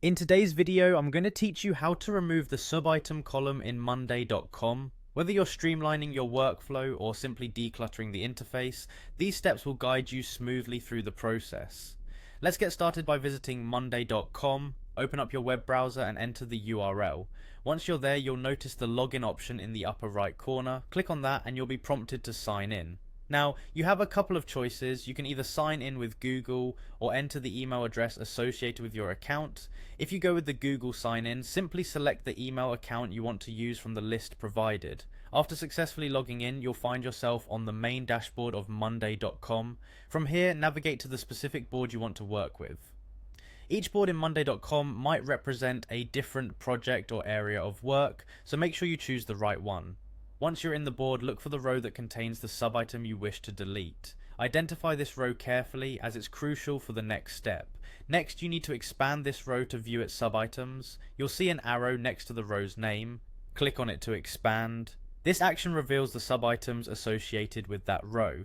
In today's video, I'm going to teach you how to remove the subitem column in monday.com. Whether you're streamlining your workflow or simply decluttering the interface, these steps will guide you smoothly through the process. Let's get started by visiting monday.com. Open up your web browser and enter the URL. Once you're there, you'll notice the login option in the upper right corner. Click on that and you'll be prompted to sign in. Now, you have a couple of choices. You can either sign in with Google or enter the email address associated with your account. If you go with the Google sign in, simply select the email account you want to use from the list provided. After successfully logging in, you'll find yourself on the main dashboard of monday.com. From here, navigate to the specific board you want to work with. Each board in monday.com might represent a different project or area of work, so make sure you choose the right one. Once you're in the board, look for the row that contains the subitem you wish to delete. Identify this row carefully as it's crucial for the next step. Next, you need to expand this row to view its subitems. You'll see an arrow next to the row's name. Click on it to expand. This action reveals the subitems associated with that row.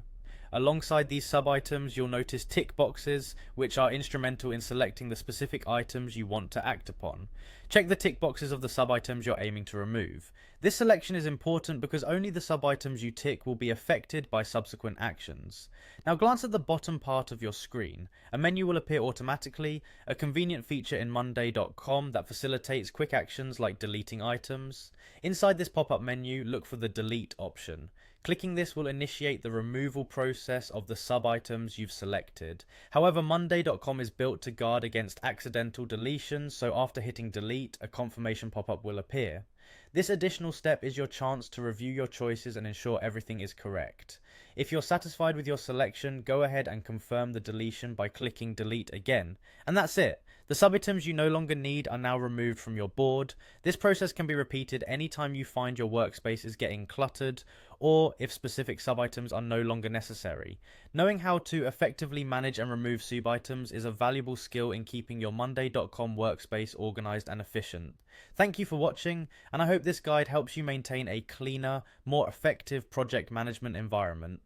Alongside these subitems, you'll notice tick boxes, which are instrumental in selecting the specific items you want to act upon. Check the tick boxes of the subitems you're aiming to remove. This selection is important because only the subitems you tick will be affected by subsequent actions. Now glance at the bottom part of your screen. A menu will appear automatically, a convenient feature in monday.com that facilitates quick actions like deleting items. Inside this pop-up menu, look for the delete option. Clicking this will initiate the removal process of the sub-items you've selected. However, monday.com is built to guard against accidental deletions, so after hitting delete, a confirmation pop-up will appear. This additional step is your chance to review your choices and ensure everything is correct. If you're satisfied with your selection, go ahead and confirm the deletion by clicking delete again. And that's it. The subitems you no longer need are now removed from your board. This process can be repeated anytime you find your workspace is getting cluttered or if specific subitems are no longer necessary. Knowing how to effectively manage and remove subitems is a valuable skill in keeping your monday.com workspace organized and efficient. Thank you for watching, and I hope this guide helps you maintain a cleaner, more effective project management environment.